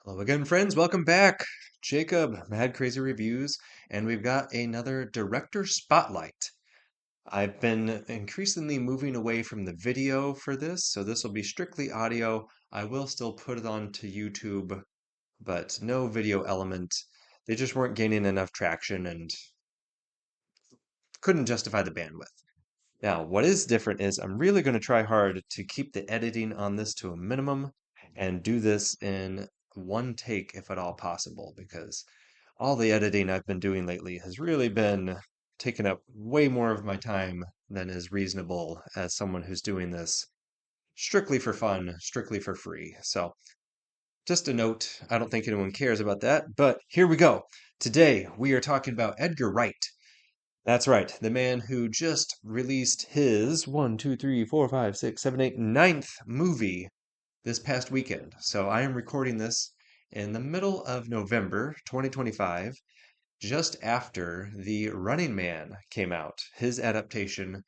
Hello again, friends. Welcome back. Jacob, Mad Crazy Reviews, and we've got another director spotlight. I've been increasingly moving away from the video for this, so this will be strictly audio. I will still put it onto YouTube, but no video element. They just weren't gaining enough traction and couldn't justify the bandwidth. Now, what is different is I'm really going to try hard to keep the editing on this to a minimum and do this in one take if at all possible, because all the editing I've been doing lately has really been taking up way more of my time than is reasonable as someone who's doing this strictly for fun, strictly for free. So, just a note, I don't think anyone cares about that, but here we go. Today, we are talking about Edgar Wright. That's right, the man who just released his one, two, three, four, five, six, seven, eight, ninth movie this past weekend. So I am recording this in the middle of November 2025, just after The Running Man came out, his adaptation,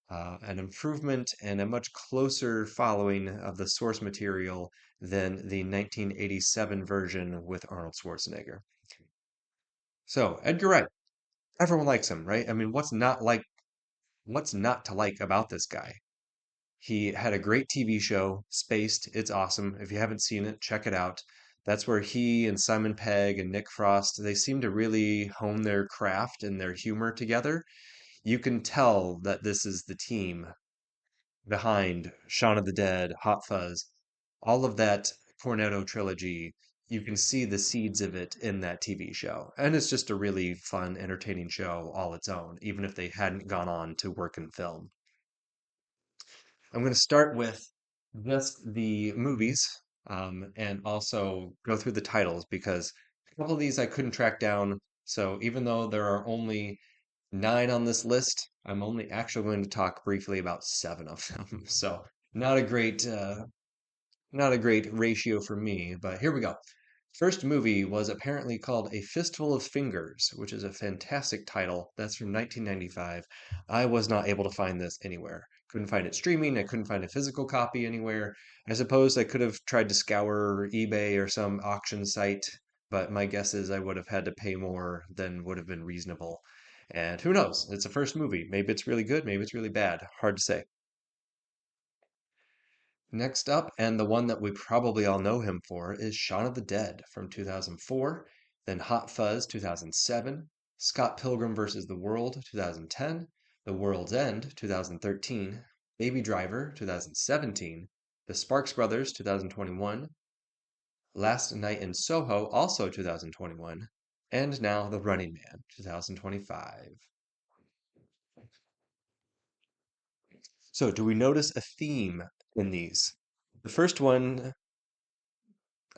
an improvement and a much closer following of the source material than the 1987 version with Arnold Schwarzenegger. So, Edgar Wright, everyone likes him, right? I mean, what's not to like about this guy? He had a great TV show, Spaced. It's awesome. If you haven't seen it, check it out. That's where he and Simon Pegg and Nick Frost, they seem to really hone their craft and their humor together. You can tell that this is the team behind Shaun of the Dead, Hot Fuzz, all of that Cornetto trilogy. You can see the seeds of it in that TV show. And it's just a really fun, entertaining show all its own, even if they hadn't gone on to work in film. I'm going to start with just the movies and also go through the titles because a couple of these I couldn't track down. So even though there are only nine on this list, I'm only actually going to talk briefly about seven of them. So not a great ratio for me, but here we go. First movie was apparently called A Fistful of Fingers, which is a fantastic title. That's from 1995. I was not able to find this anywhere. Couldn't find it streaming. I couldn't find a physical copy anywhere. I suppose I could have tried to scour eBay or some auction site, but my guess is I would have had to pay more than would have been reasonable. And who knows? It's a first movie. Maybe it's really good, maybe it's really bad. Hard to say. Next up, and the one that we probably all know him for, is Shaun of the Dead from 2004, then Hot Fuzz 2007, Scott Pilgrim vs. the World 2010, The World's End 2013, Baby Driver 2017, The Sparks Brothers 2021, Last Night in Soho also 2021, and now The Running Man 2025. So, do we notice a theme in these? The first one,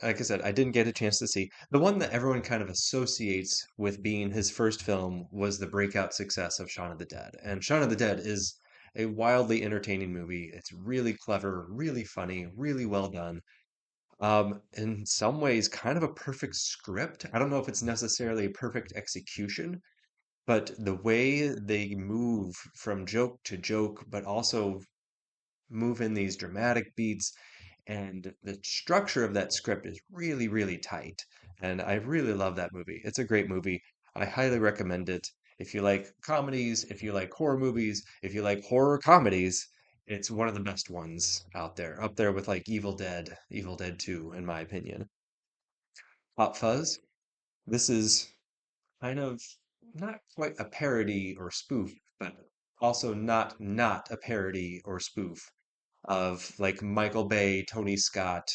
like I said, I didn't get a chance to see. The one that everyone kind of associates with being his first film was the breakout success of Shaun of the Dead. And Shaun of the Dead is a wildly entertaining movie. It's really clever, really funny, really well done. In some ways, kind of a perfect script. I don't know if it's necessarily a perfect execution, but the way they move from joke to joke, but also move in these dramatic beats and the structure of that script is really, really tight. And I really love that movie. It's a great movie. I highly recommend it. If you like comedies, if you like horror movies, if you like horror comedies, it's one of the best ones out there. Up there with like Evil Dead 2, in my opinion. Hot Fuzz. This is kind of not quite a parody or spoof, but also not a parody or spoof of like Michael Bay, Tony Scott,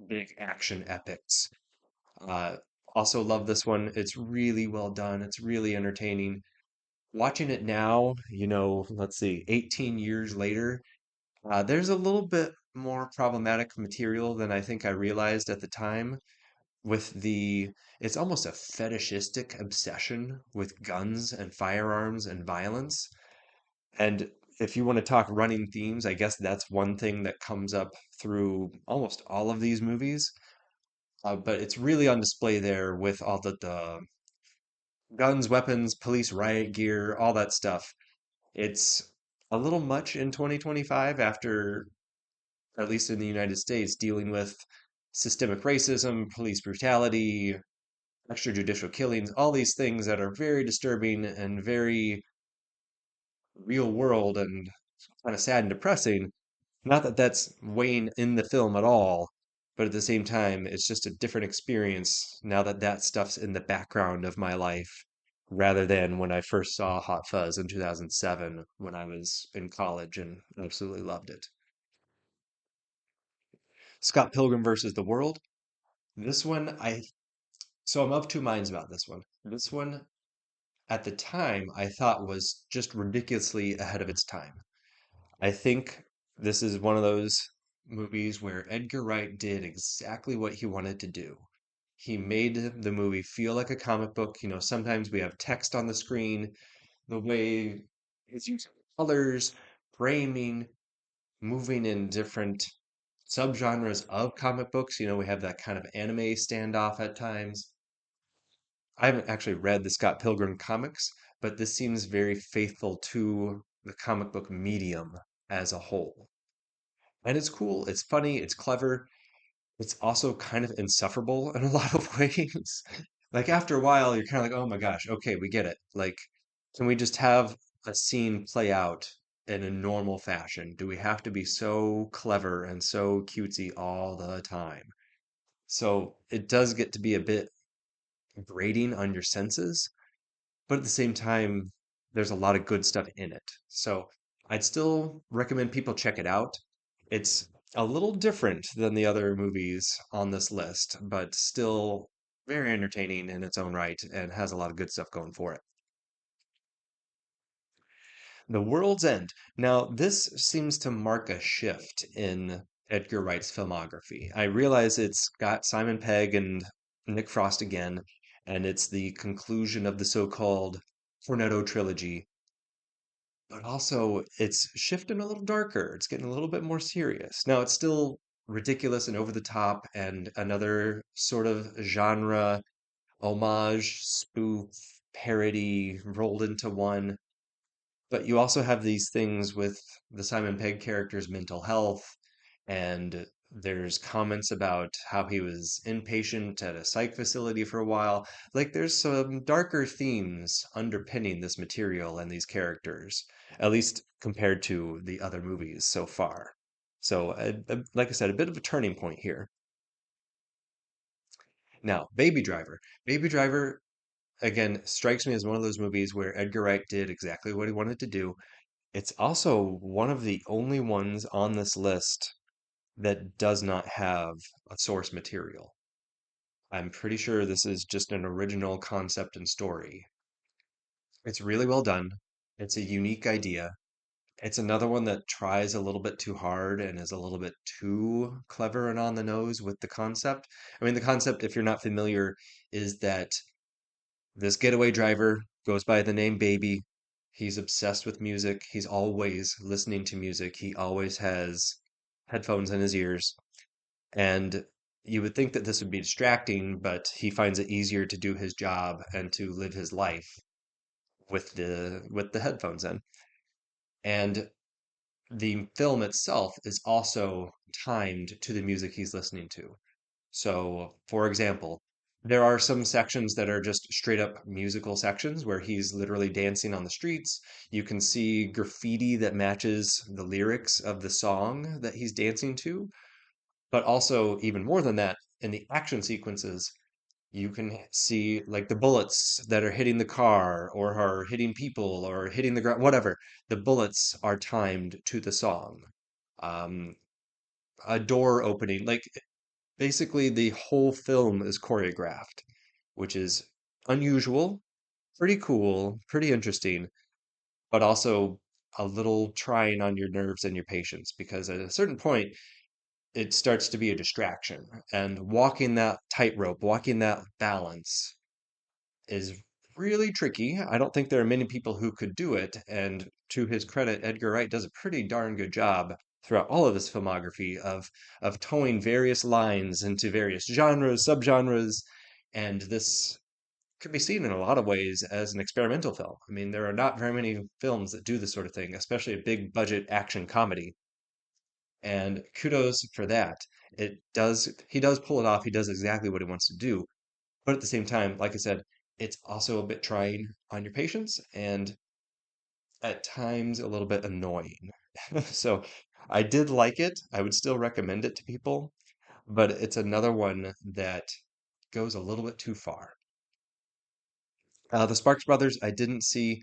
big action epics. Uh, Also love this one. It's really well done. It's really entertaining. Watching it now, let's see, 18 years later, there's a little bit more problematic material than I think I realized at the time with it's almost a fetishistic obsession with guns and firearms and violence. And if you want to talk running themes, I guess that's one thing that comes up through almost all of these movies. But it's really on display there with all the guns, weapons, police riot gear, all that stuff. It's a little much in 2025 after, at least in the United States, dealing with systemic racism, police brutality, extrajudicial killings, all these things that are very disturbing and very real world and kind of sad and depressing. Not that that's weighing in the film at all, but at the same time, it's just a different experience now that that stuff's in the background of my life rather than when I first saw Hot Fuzz in 2007 when I was in college and absolutely loved it. Scott Pilgrim versus the World. This one, so I'm of two minds about this one. This one, at the time, I thought was just ridiculously ahead of its time. I think this is one of those movies where Edgar Wright did exactly what he wanted to do. He made the movie feel like a comic book. You know, sometimes we have text on the screen, the way it's using colors, framing, moving in different subgenres of comic books. You know, we have that kind of anime standoff at times. I haven't actually read the Scott Pilgrim comics, but this seems very faithful to the comic book medium as a whole. And it's cool, it's funny, it's clever. It's also kind of insufferable in a lot of ways. Like after a while, you're kind of like, oh my gosh, okay, we get it. Like, can we just have a scene play out in a normal fashion? Do we have to be so clever and so cutesy all the time? So it does get to be a bit grating on your senses, but at the same time, there's a lot of good stuff in it. So I'd still recommend people check it out. It's a little different than the other movies on this list, but still very entertaining in its own right and has a lot of good stuff going for it. The World's End. Now, this seems to mark a shift in Edgar Wright's filmography. I realize it's got Simon Pegg and Nick Frost again, and it's the conclusion of the so-called Cornetto trilogy, but also it's shifting a little darker. It's getting a little bit more serious. Now, it's still ridiculous and over the top and another sort of genre homage, spoof, parody rolled into one. But you also have these things with the Simon Pegg character's mental health, and there's comments about how he was inpatient at a psych facility for a while. Like there's some darker themes underpinning this material and these characters, at least compared to the other movies so far. So, like I said, a bit of a turning point here. Now, Baby Driver. Baby Driver, again, strikes me as one of those movies where Edgar Wright did exactly what he wanted to do. It's also one of the only ones on this list that does not have a source material. I'm pretty sure this is just an original concept and story. It's really well done. It's a unique idea. It's another one that tries a little bit too hard and is a little bit too clever and on the nose with the concept. I mean, the concept, if you're not familiar, is that this getaway driver goes by the name Baby. He's obsessed with music. He's always listening to music. He always has headphones in his ears. And you would think that this would be distracting, but he finds it easier to do his job and to live his life with the headphones in. And the film itself is also timed to the music he's listening to. So, for example, there are some sections that are just straight up musical sections where he's literally dancing on the streets. You can see graffiti that matches the lyrics of the song that he's dancing to. But also, even more than that, in the action sequences, you can see like the bullets that are hitting the car or are hitting people or hitting the ground, whatever. The bullets are timed to the song. Um, a door opening, like basically the whole film is choreographed, which is unusual, pretty cool, pretty interesting, but also a little trying on your nerves and your patience because at a certain point it starts to be a distraction. And walking that tightrope, walking that balance is really tricky. I don't think there are many people who could do it. And to his credit, Edgar Wright does a pretty darn good job throughout all of his filmography of towing various lines into various genres, subgenres, and this could be seen in a lot of ways as an experimental film. I mean, there are not very many films that do this sort of thing, especially a big budget action comedy. And kudos for that. he does pull it off. He does exactly what he wants to do. But at the same time, like I said, it's also a bit trying on your patience and at times a little bit annoying. So I did like it. I would still recommend it to people, but it's another one that goes a little bit too far. The Sparks Brothers, I didn't see.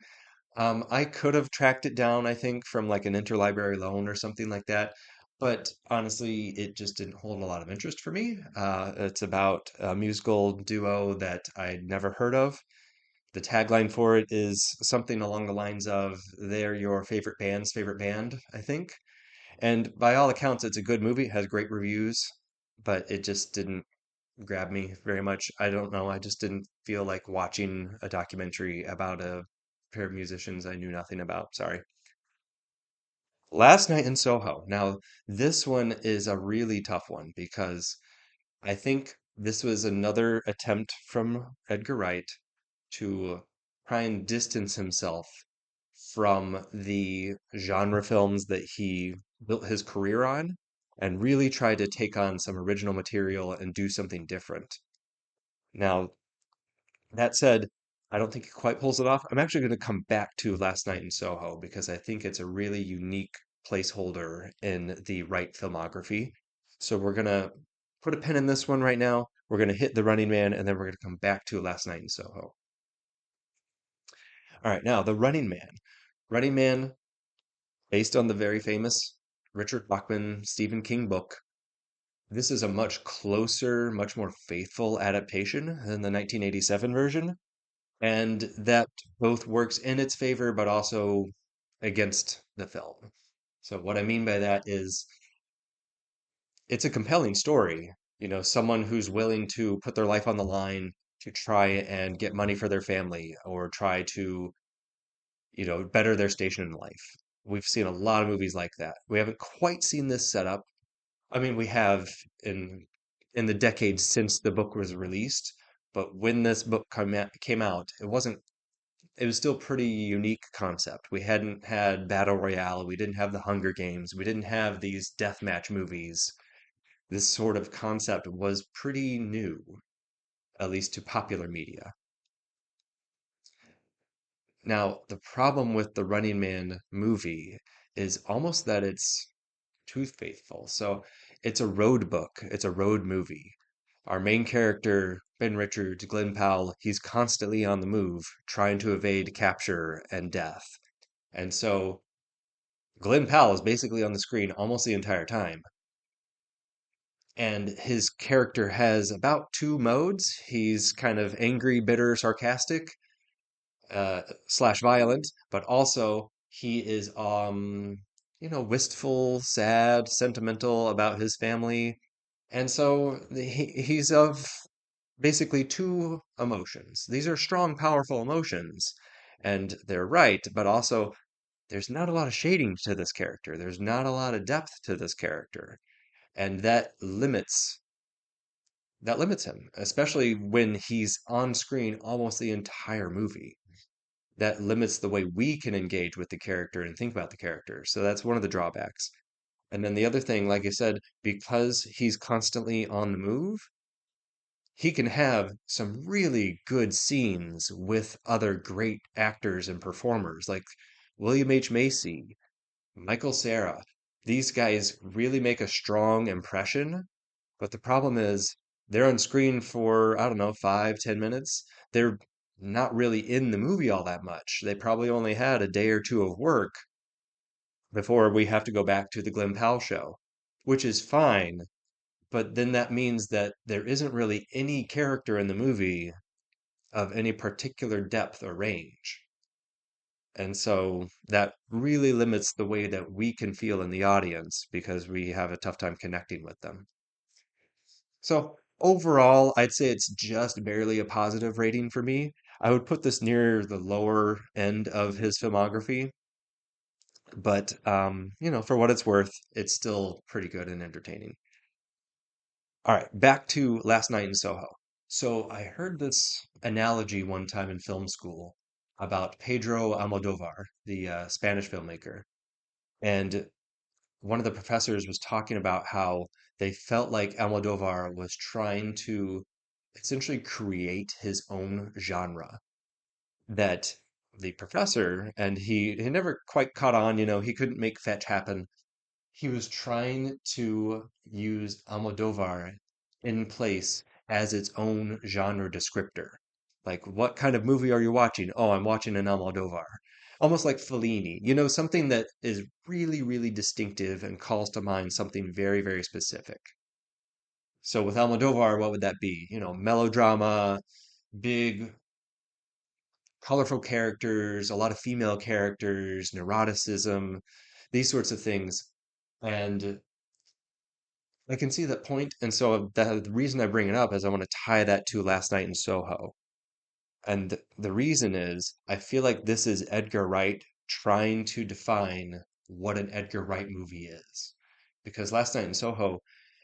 I could have tracked it down, I think, from like an interlibrary loan or something like that. But honestly, it just didn't hold a lot of interest for me. It's about a musical duo that I'd never heard of. The tagline for it is something along the lines of "They're your favorite band's favorite band," I think. And by all accounts, it's a good movie. It has great reviews, but it just didn't grab me very much. I don't know. I just didn't feel like watching a documentary about a pair of musicians I knew nothing about. Sorry. Last Night in Soho. Now, this one is a really tough one because I think this was another attempt from Edgar Wright to try and distance himself from the genre films that he built his career on and really try to take on some original material and do something different. Now, that said, I don't think it quite pulls it off. I'm actually going to come back to Last Night in Soho because I think it's a really unique placeholder in the Wright filmography. So we're going to put a pin in this one right now. We're going to hit The Running Man and then we're going to come back to Last Night in Soho. All right, now The Running Man. Running Man, based on the very famous Richard Bachman Stephen King book. This is a much closer, much more faithful adaptation than the 1987 version. And that both works in its favor, but also against the film. So what I mean by that is it's a compelling story. You know, someone who's willing to put their life on the line to try and get money for their family or try to, better their station in life. We've seen a lot of movies like that. We haven't quite seen this setup. I mean, we have in the decades since the book was released, but when this book came out, it was still pretty unique concept. We hadn't had Battle Royale, we didn't have the Hunger Games, we didn't have these deathmatch movies. This sort of concept was pretty new, at least to popular media. Now, the problem with the Running Man movie is almost that it's too faithful. So it's a road book, it's a road movie. Our main character, Ben Richards, Glenn Powell, he's constantly on the move, trying to evade capture and death. And so Glenn Powell is basically on the screen almost the entire time. And his character has about two modes. He's kind of angry, bitter, sarcastic, slash violent, but also he is, wistful, sad, sentimental about his family. And so he's of basically two emotions. These are strong, powerful emotions, and they're right, but also there's not a lot of shading to this character. There's not a lot of depth to this character, and that limits him, especially when he's on screen almost the entire movie. That limits the way we can engage with the character and think about the character. So that's one of the drawbacks. And then the other thing, like I said, because he's constantly on the move, he can have some really good scenes with other great actors and performers like William H. Macy, Michael Cera. These guys really make a strong impression, but the problem is they're on screen for, I don't know, 5, 10 minutes. They're not really in the movie all that much. They probably only had a day or two of work before we have to go back to the Glenn Powell show, which is fine. But then that means that there isn't really any character in the movie of any particular depth or range. And so that really limits the way that we can feel in the audience because we have a tough time connecting with them. So overall, I'd say it's just barely a positive rating for me. I would put this near the lower end of his filmography, but for what it's worth, it's still pretty good and entertaining. All right, back to Last Night in Soho. So I heard this analogy one time in film school about Pedro Almodovar, the Spanish filmmaker. And one of the professors was talking about how they felt like Almodovar was trying to essentially create his own genre that the professor, and he never quite caught on, he couldn't make fetch happen. He was trying to use Almodovar in place as its own genre descriptor. Like, what kind of movie are you watching? Oh, I'm watching an Almodovar. Almost like Fellini, something that is really, really distinctive and calls to mind something very, very specific. So with Almodovar, what would that be? Melodrama, big, colorful characters, a lot of female characters, neuroticism, these sorts of things. And I can see that point, and so the reason I bring it up is I want to tie that to Last Night in Soho. And the reason is I feel like this is Edgar Wright trying to define what an Edgar Wright movie is. Because Last Night in Soho,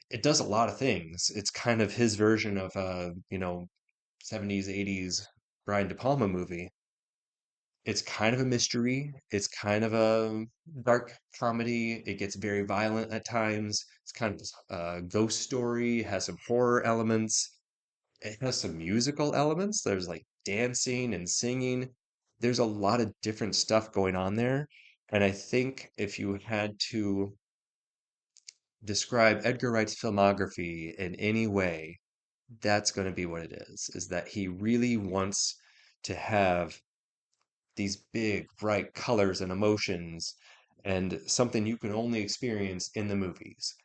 it does a lot of things. It's kind of his version of a, 70s, 80s Brian De Palma movie. It's kind of a mystery. It's kind of a dark comedy. It gets very violent at times. It's kind of a ghost story, has some horror elements. It has some musical elements. There's like dancing and singing. There's a lot of different stuff going on there. And I think if you had to describe Edgar Wright's filmography in any way, that's going to be what it is that he really wants to have these big, bright colors and emotions and something you can only experience in the movies.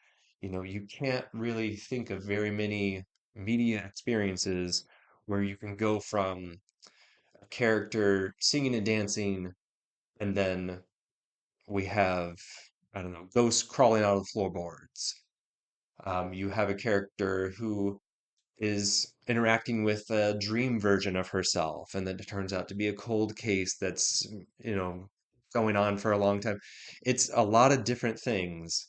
You can't really think of very many media experiences where you can go from a character singing and dancing, and then we have, I don't know, ghosts crawling out of the floorboards. You have a character who is interacting with a dream version of herself, and then it turns out to be a cold case that's, you know, going on for a long time. It's a lot of different things.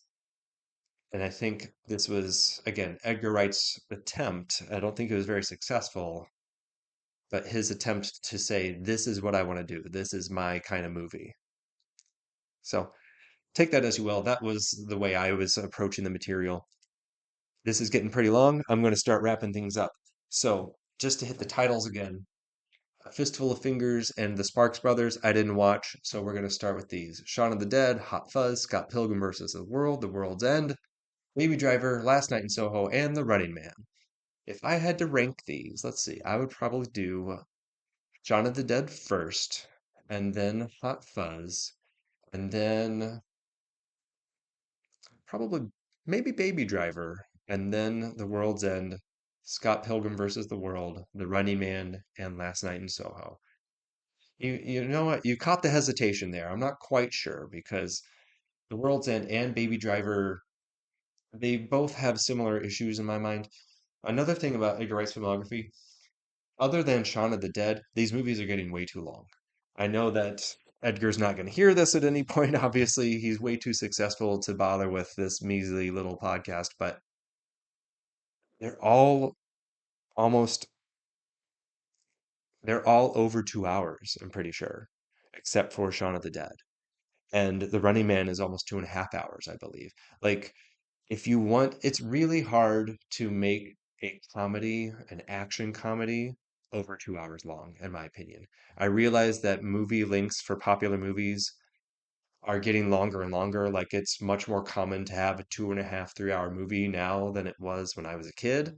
And I think this was, again, Edgar Wright's attempt. I don't think it was very successful, but his attempt to say, this is what I want to do. This is my kind of movie. So take that as you will. That was the way I was approaching the material. This is getting pretty long. I'm going to start wrapping things up. So just to hit the titles again, A Fistful of Fingers and The Sparks Brothers, I didn't watch, so we're going to start with these. Shaun of the Dead, Hot Fuzz, Scott Pilgrim versus the World, The World's End, Baby Driver, Last Night in Soho, and The Running Man. If I had to rank these, let's see, I would probably do Shaun of the Dead first, and then Hot Fuzz, and then probably maybe Baby Driver, and then The World's End, Scott Pilgrim versus the World, The Running Man, and Last Night in Soho. You know what? You caught the hesitation there. I'm not quite sure because The World's End and Baby Driver, they both have similar issues in my mind. Another thing about Edgar Wright's filmography, other than Shaun of the Dead, these movies are getting way too long. I know that Edgar's not going to hear this at any point. Obviously, he's way too successful to bother with this measly little podcast, but they're all almost, they're all over 2 hours, I'm pretty sure, except for Shaun of the Dead. And The Running Man is almost 2.5 hours, I believe. Like, if you want, it's really hard to make a comedy, an action comedy, over 2 hours long, in my opinion. I realize that movie lengths for popular movies are getting longer and longer. Like, it's much more common to have a 2.5, 3 hour movie now than it was when I was a kid.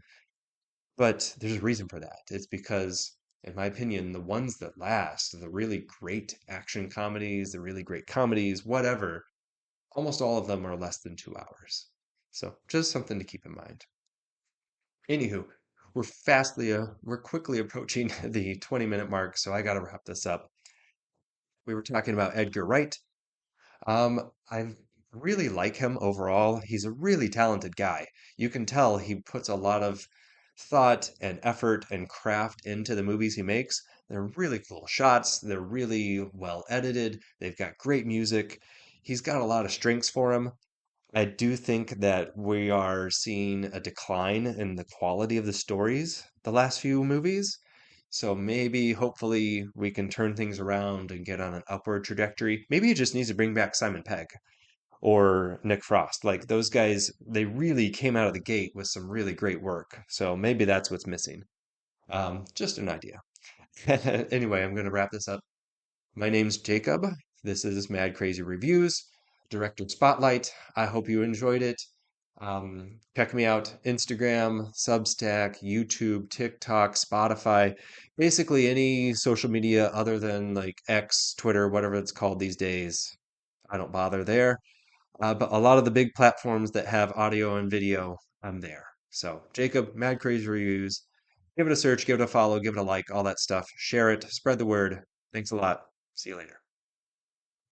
But there's a reason for that. It's because, in my opinion, the ones that last, the really great action comedies, the really great comedies, whatever, almost all of them are less than 2 hours. So just something to keep in mind. Anywho, we're quickly approaching the 20-minute mark, so I gotta wrap this up. We were talking about Edgar Wright. I really like him overall. He's a really talented guy. You can tell he puts a lot of thought and effort and craft into the movies he makes. They're really cool shots. They're really well edited. They've got great music. He's got a lot of strengths for him. I do think that we are seeing a decline in the quality of the stories the last few movies. So maybe, hopefully, we can turn things around and get on an upward trajectory. Maybe he just needs to bring back Simon Pegg, or Nick Frost. Like those guys, they really came out of the gate with some really great work. So maybe that's what's missing. Just an idea. Anyway, I'm going to wrap this up. My name's Jacob. This is Mad Crazy Reviews, Director Spotlight. I hope you enjoyed it. Check me out Instagram, Substack, YouTube, TikTok, Spotify, basically any social media other than like X, Twitter, whatever it's called these days. I don't bother there. But a lot of the big platforms that have audio and video, I'm there. So, Jacob, Mad Crazy Reviews. Give it a search, give it a follow, give it a like, all that stuff. Share it, spread the word. Thanks a lot. See you later.